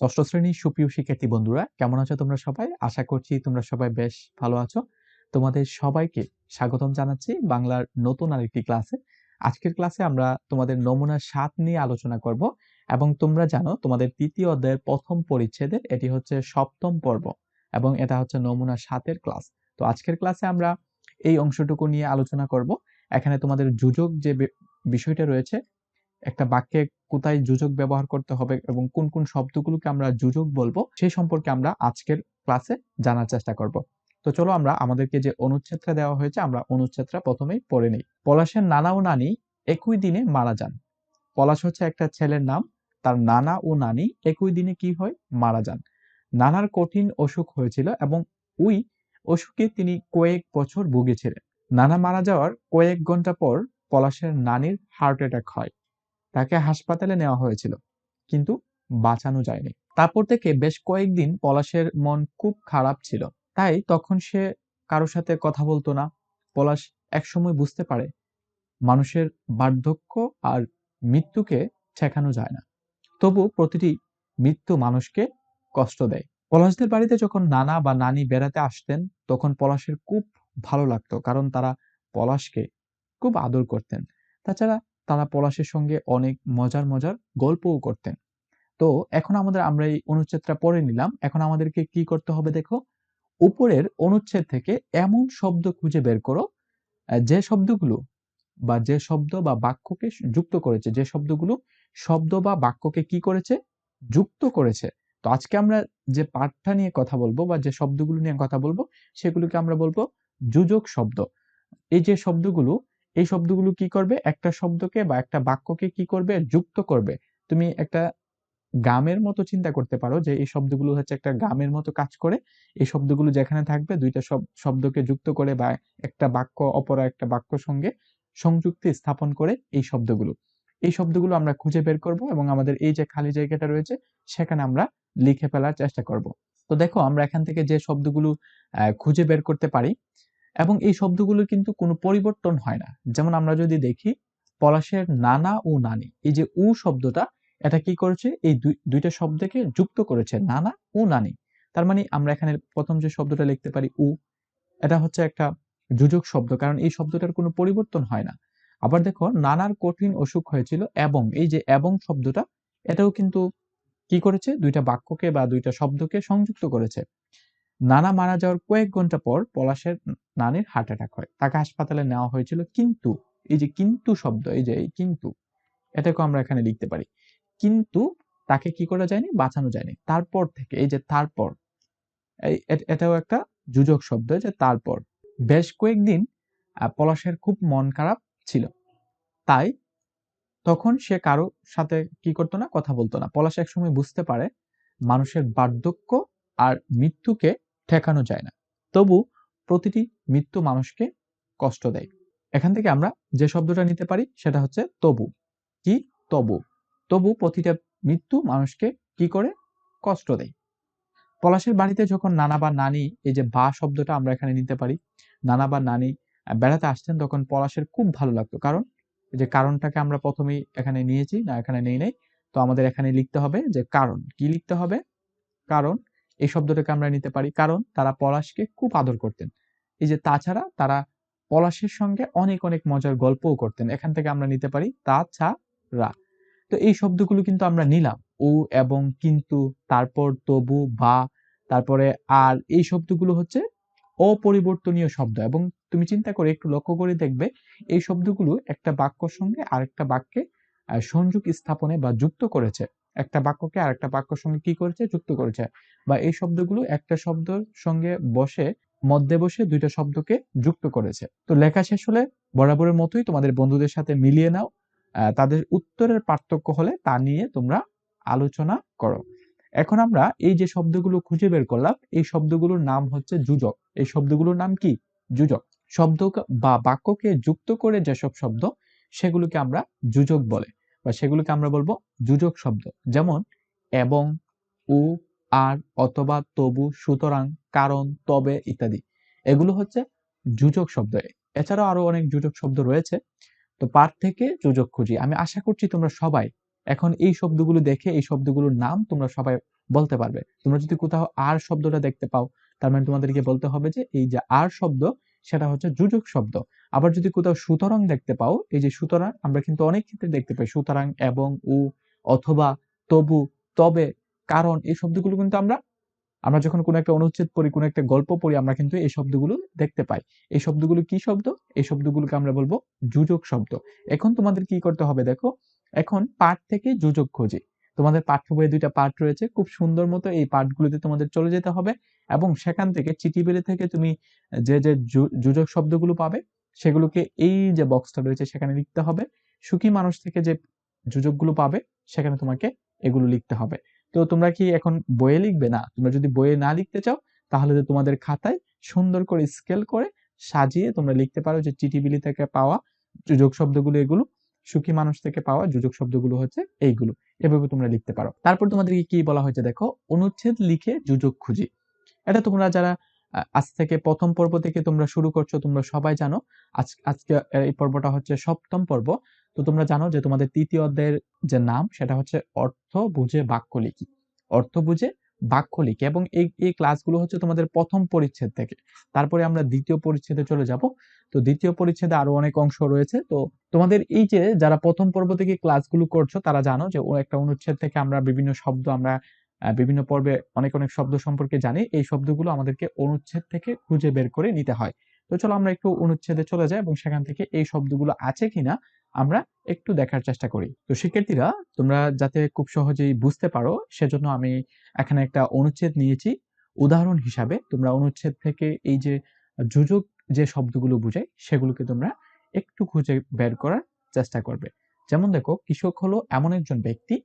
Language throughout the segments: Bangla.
ষষ্ঠ শ্রেণীর সুপ্রিয় শিক্ষার্থী বন্ধুরা, কেমন আছো তোমরা সবাই? আশা করছি তোমরা সবাই বেশ ভালো আছো। তোমাদের সবাইকে স্বাগতম জানাচ্ছি বাংলার নতুন আরেকটি ক্লাসে। আজকের ক্লাসে আমরা তোমাদের নমুনা ৭ নিয়ে আলোচনা করব এবং তোমরা জানো তোমাদের তৃতীয় অধ্যায়ের প্রথম পরিচ্ছেদের এটি হচ্ছে সপ্তম পর্ব এবং এটা হচ্ছে নমুনা ৭ এর ক্লাস। তো আজকের ক্লাসে আমরা এই অংশটুকু নিয়ে আলোচনা করব। এখানে তোমাদের যোজক যে বিষয়টা রয়েছে, একটা বাক্যে কোথায় যোজক ব্যবহার করতে হবে এবং কোন কোন শব্দগুলোকে আমরা যোজক বলবো সেই সম্পর্কে আমরা আজকের ক্লাসে জানার চেষ্টা করব। তো চলো আমরা আমাদেরকে যে অনুচ্ছেদটা দেওয়া হয়েছে আমরা অনুচ্ছেদটা প্রথমেই পড়ে নিই। পলাশের নানা ও নানি একই দিনে মারা যান। পলাশ হচ্ছে একটা ছেলের নাম, তার নানা ও নানি একই দিনে কি হয়? মারা যান। নানার কঠিন অসুখ হয়েছিল এবং ওই অসুখে তিনি কয়েক বছর ভুগেছিলেন। নানা মারা যাওয়ার কয়েক ঘন্টা পর পলাশের নানির হার্ট অ্যাটাক হয়। তাকে হাসপাতালে নেওয়া হয়েছিল, কিন্তু বাঁচানো যায়নি। তারপর থেকে বেশ কয়েকদিন পলাশের মন খুব খারাপ ছিল, তাই তখন সে কারোর সাথে কথা বলতো না। পলাশ একসময় বুঝতে পারে মানুষের বার্ধক্য আর মৃত্যুকে ঠেকানো যায় না, তবু প্রতিটি মৃত্যু মানুষকে কষ্ট দেয়। পলাশদের বাড়িতে যখন নানা বা নানি বেড়াতে আসতেন তখন পলাশের খুব ভালো লাগতো, কারণ তারা পলাশকে খুব আদর করতেন। তাছাড়া তারা পলাশের সঙ্গে অনেক মজার মজার গল্পও করতেন। তো এখন আমরা এই অনুচ্ছেদটা পড়ে নিলাম। এখন আমাদেরকে কি করতে হবে দেখো, উপরের অনুচ্ছেদ থেকে এমন শব্দ খুঁজে বের করো যে শব্দগুলো বা যে শব্দ বা বাক্যকে যুক্ত করেছে, যে শব্দগুলো শব্দ বা বাক্যকে কি করেছে? যুক্ত করেছে। তো আজকে আমরা যে পাঠটা নিয়ে কথা বলবো বা যে শব্দগুলো নিয়ে কথা বলবো সেগুলোকে আমরা বলবো যোজক শব্দ। এই যে শব্দগুলো, এই শব্দগুলো কি করবে? একটা শব্দকে বা একটা বাক্যকে কি করবে? যুক্ত করবে। তুমি একটা গামের মতো চিন্তা করতে পারো যে এই শব্দগুলো হচ্ছে একটা গামের মতো কাজ করে। এই শব্দগুলো যেখানে থাকবে দুইটা শব্দকে যুক্ত করে বা একটা বাক্য অপর একটা বাক্যর সঙ্গে সংযুক্তি স্থাপন করে এই শব্দগুলো আমরা খুঁজে বের করব এবং আমাদের এই যে খালি জায়গাটা রয়েছে সেখানে আমরা লিখে ফেলার চেষ্টা করব। তো দেখো আমরা এখান থেকে যে শব্দগুলো খুঁজে বের করতে পারি এবং এই শব্দগুলো কিন্তু কোনো পরিবর্তন হয় না। যেমন আমরা যদি দেখি পলাশের নানা ও নানি, এই যে উ শব্দটা, এটা কি করেছে? এই দুইটা শব্দকে যুক্ত করেছে, নানা ও নানি। তার মানে আমরা এখানে প্রথম যে শব্দটা লিখতে পারি উ, এটা হচ্ছে একটা যোজক শব্দ, কারণ এই শব্দটার কোনো পরিবর্তন হয় না। আবার দেখো নানার কঠিন অসুখ হয়েছিল এবং এই যে এবং শব্দটা, এটাও কিন্তু কি করেছে? দুইটা বাক্যকে বা দুইটা শব্দকে সংযুক্ত করেছে। নানা মারা যাওয়ার কয়েক ঘন্টা পর পলাশের নানির হার্ট অ্যাটাক হয়, তাকে হাসপাতালে নেওয়া হয়েছিল, কিন্তু এই যে কিন্তু শব্দ, এই যে এই কিন্তু, এটাকে আমরা এখানে লিখতে পারি কিন্তু তাকে কি করা যায়নি? বাঁচানো যায়নি। তারপর থেকে এই যে তারপর, এটাও একটা যোজক শব্দ, যে তারপর বেশ কয়েকদিন পলাশের খুব মন খারাপ ছিল, তাই তখন সে কারো সাথে কি করতো না? কথা বলতো না। পলাশ একসময় বুঝতে পারে মানুষের বার্ধক্য আর মৃত্যুকে ঠেকানো যায় না, তবু প্রতিটি মৃত্যু মানুষকে কষ্ট দেয়। এখান থেকে আমরা যে শব্দটা নিতে পারি সেটা হচ্ছে তবু। কি? তবু। তবু প্রতিটা মৃত্যু মানুষকে কি করে? কষ্ট দেয়। পলাশের বাড়িতে যখন নানা বা নানি, এই যে বা শব্দটা আমরা এখানে নিতে পারি, নানা বা নানি বেড়াতে আসতেন তখন পলাশের খুব ভালো লাগতো, কারণ এই যে কারণটাকে আমরা প্রথমেই এখানে নিয়েছি, না এখানে নেই নাই। তো আমাদের এখানে লিখতে হবে যে কারণ। কি লিখতে হবে? কারণ। এই শব্দটাকে আমরা নিতে পারি কারণ তারা পলাশকে খুব আদর করতেন। এই যে তাছাড়া তারা পলাশের সঙ্গে অনেক অনেক মজার গল্পও করতেন। এখান থেকে আমরা নিতে পারি তাছাড়া। তো এই শব্দগুলো কিন্তু আমরা নিলাম, ও এবং কিন্তু, তারপর তবু, বা, তারপরে আর, এই শব্দগুলো হচ্ছে অপরিবর্তনীয় শব্দ এবং তুমি চিন্তা করে একটু লক্ষ্য করে দেখবে এই শব্দগুলো একটা বাক্যর সঙ্গে আরেকটা বাক্যে সংযোগ স্থাপনে বা যুক্ত করেছে। একটা বাক্যকে আরেকটা বাক্যর সঙ্গে কি করেছে? যুক্ত করেছে। বা এই শব্দগুলো একটা শব্দের সঙ্গে মধ্যে বসে দুইটা শব্দকে যুক্ত করেছে। তো লেখা শেষ হলে বরাবরের মতোই তোমাদের বন্ধুদের সাথে মিলিয়ে নাও। তাদের উত্তরের পার্থক্য হলে তা নিয়ে তোমরা আলোচনা করো। এখন আমরা এই যে শব্দগুলো খুঁজে বের করলাম, এই শব্দগুলোর নাম হচ্ছে যোজক। এই শব্দগুলোর নাম কি? যোজক। শব্দ বা বাক্যকে যুক্ত করে যেসব শব্দ, সেগুলোকে আমরা যোজক বলে বা সেগুলোকে আমরা বলবো যোজক শব্দ। যেমন এবং, ও, আর, অথবা, তবু, সুতরাং, কারণ, তবে ইত্যাদি। এগুলো হচ্ছে যোজক শব্দ। এছাড়াও আরো অনেক যোজক শব্দ রয়েছে। তো পাঠ থেকে যোজক খুঁজি। আমি আশা করছি তোমরা সবাই এখন এই শব্দগুলো দেখে এই শব্দগুলোর নাম তোমরা সবাই বলতে পারবে। তোমরা যদি কোথাও আর শব্দটা দেখতে পাও, তার মানে তোমাদেরকে বলতে হবে যে এই যে আর শব্দ, সেটা হচ্ছে যোজক শব্দ। আবার যদি কোথাও সুতরাং দেখতে পাও, এই যে সুতরাং আমরা কিন্তু অনেক ক্ষেত্রে দেখতে পাই, সুতরাং, এবং, উ, অথবা, তবু, তবে, কারণ, এই শব্দগুলো কিন্তু আমরা আমরা যখন কোনো একটা অনুচ্ছেদ পড়ি, কোনো একটা গল্প পড়ি, আমরা কিন্তু এই শব্দগুলো দেখতে পাই। এই শব্দগুলো কি শব্দ? এই শব্দগুলোকে আমরা বলবো যোজক শব্দ। এখন তোমাদের কি করতে হবে দেখো, এখন পাঠ থেকে যোজক খুঁজি। তোমাদের পাঠ্য বইয়ে ২টা পাঠ রয়েছে, খুব সুন্দর মতো এই পাঠগুলোতে তোমাদের চলে যেতে হবে এবং সেখান থেকে চিঠিবিলি থেকে তুমি যে যোজক শব্দগুলো পাবে, সেগুলোকে এই যে বক্সটা রয়েছে সেখানে লিখতে হবে। সুখী মানুষ থেকে যে যোজকগুলো পাবে, সেখানে তোমাকে এগুলো লিখতে হবে। তো তোমরা কি এখন বইয়ে লিখবে? না, তোমরা যদি বইয়ে না লিখতে চাও, তাহলে তো তোমাদের খাতায় সুন্দর করে স্কেল করে সাজিয়ে তোমরা লিখতে পারো যে চিঠিবিলি থেকে পাওয়া যোজক শব্দগুলো এগুলো, সুখী মানুষ থেকে পাওয়া যোজক শব্দগুলো হচ্ছে এইগুলো। এভাবে তোমরা লিখতে পারো। তারপর তোমাদেরকে কি বলা হয়েছে দেখো, অনুচ্ছেদ লিখে যোজক খুঁজি। এটা তোমরা যারা আজ থেকে প্রথম পর্ব থেকে তোমরা শুরু করছো, তোমরা সবাই জানো। আজকে এই পর্বটা হচ্ছে ৭ম পর্ব। তো তোমরা জানো যে তোমাদের ৩য় অধ্যায়ের যে নাম, সেটা হচ্ছে অর্থ বুঝে বাক্য লিখি। অর্থ বুঝে বাক্য লিখি, এবং এই ক্লাসগুলো হচ্ছে তোমাদের প্রথম পরিচ্ছেদ থেকে। তারপরে আমরা ২য় পরিচ্ছেদে চলে যাব। তো ২য় পরিচ্ছেদে আরো অনেক অংশ রয়েছে। তো তোমাদের এই যে যারা প্রথম পর্ব থেকে ক্লাসগুলো করছো, তারা জানো যে ও একটা অনুচ্ছেদ থেকে আমরা বিভিন্ন শব্দ, আমরা বিভিন্ন পর্বে অনেক শব্দ সম্পর্কে জানি। এই শব্দগুলো আমাদেরকে অনুচ্ছেদ থেকে খুঁজে বের করে নিতে হয়। তো চলো আমরা একটু অনুচ্ছেদে চলে যাই এবং সেখান থেকে এই শব্দগুলো আছে কিনা আমরা একটু দেখার চেষ্টা করি। তো শিক্ষার্থীরা, তোমরা যাতে খুব সহজেই বুঝতে পারো, সেজন্য আমি এখানে একটা অনুচ্ছেদ নিয়েছি উদাহরণ হিসাবে। তোমরা অনুচ্ছেদ থেকে এই যে যোজক যে শব্দগুলো বোঝায়, সেগুলোকে তোমরা একটু খুঁজে বের করার চেষ্টা করবে। যেমন দেখো, কৃষক হলো এমন একজন ব্যক্তি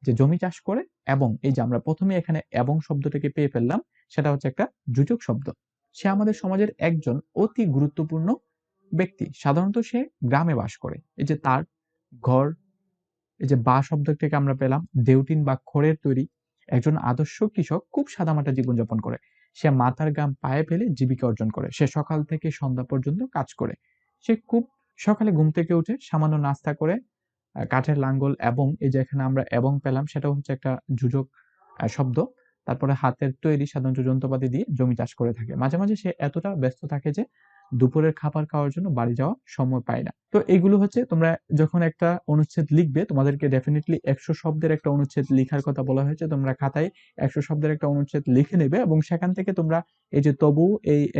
যে জমি চাষ করে, এবং এই যে আমরা প্রথমে এখানে এবং শব্দটাকে পেয়ে ফেললাম, সেটা হচ্ছে একটা যোজক শব্দ। সে আমাদের সমাজের একজন অতি গুরুত্বপূর্ণ ব্যক্তি। সাধারণত সে গ্রামে বাস করে। এই যে তার ঘর, এই যে বা শব্দ থেকে আমরা পেলাম দেউটিন বা খড়ের তৈরি। একজন আদর্শ কৃষক খুব সাদামাটা জীবনযাপন করে। সে মাথার ঘাম পায়ে ফেলে জীবিকা অর্জন করে। সে সকাল থেকে সন্ধ্যা পর্যন্ত কাজ করে। সে খুব সকালে ঘুম থেকে উঠে সামান্য নাস্তা করে কাঠের লাঙ্গল, এবং এই যে এখানে আমরা এবং পেলাম, সেটাও হচ্ছে একটা যোজক শব্দ। তারপরে হাতের তৈরি সাধারণত যন্ত্রপাতি দিয়ে জমি চাষ করে থাকে। মাঝে মাঝে সে এতটা ব্যস্ত থাকে যে দুপুরের খাবার খাওয়ার জন্য বাড়ি যাওয়ার সময় পায় না। তো এইগুলো হচ্ছে, তোমরা যখন একটা অনুচ্ছেদ লিখবে, তোমাদেরকে ডেফিনেটলি ১০০ শব্দের একটা অনুচ্ছেদ লিখার কথা বলা হয়েছে। তোমরা খাতায় ১০০ শব্দের একটা অনুচ্ছেদ লিখে নেবে এবং সেখান থেকে তোমরা এই যে তবু,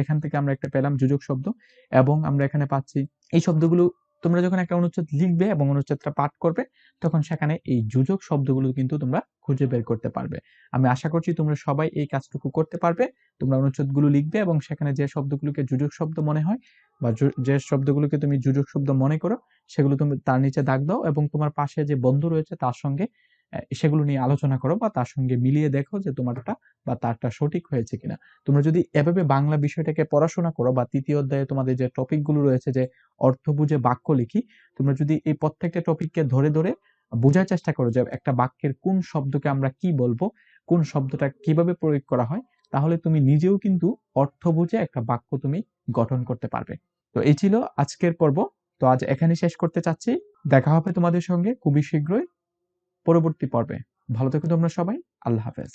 এখান থেকে আমরা একটা পেলাম যোজক শব্দ, এবং আমরা এখানে পাচ্ছি এই শব্দগুলো। তোমরা যখন একটা অনুচ্ছেদ লিখবে এবং অনুচ্ছেদটা পাঠ করবে, তখন সেখানে এই যোজক শব্দগুলো কিন্তু তোমরা খুঁজে বের করতে পারবে। আমি আশা করছি তোমরা সবাই এই কাজটুকু করতে পারবে। তোমরা অনুচ্ছেদগুলো লিখবে এবং সেখানে যে শব্দগুলোকে যোজক শব্দ মনে হয়, বা যে শব্দগুলোকে তুমি যোজক শব্দ মনে করো, সেগুলো তুমি তার নিচে দাগ দাও এবং তোমার পাশে যে বন্ধু রয়েছে তার সঙ্গে সেগুলো নিয়ে আলোচনা করো, বা তার সঙ্গে মিলিয়ে দেখো যে তোমারটা বা তারটা সঠিক হয়েছে কিনা। তোমরা যদি এভাবে বাংলা বিষয়টাকে পড়াশোনা করো, বা ৩য় অধ্যায়ে তোমাদের যে টপিকগুলো রয়েছে, যে অর্থ বুঝে বাক্য লিখি, তোমরা যদি এই প্রত্যেকটা টপিককে ধরে ধরে বোঝার চেষ্টা করো যে একটা বাক্যের কোন শব্দকে আমরা কি বলবো, কোন শব্দটা কিভাবে প্রয়োগ করা হয়, তাহলে তুমি নিজেও কিন্তু অর্থ বুঝে একটা বাক্য তুমি গঠন করতে পারবে। তো এই ছিল আজকের পর্ব। তো আজ এখানে শেষ করতে চাচ্ছি। দেখা হবে তোমাদের সঙ্গে খুবই শীঘ্রই পরবর্তী পর্বে। ভালো থেকো তোমরা সবাই। আল্লাহ হাফেজ।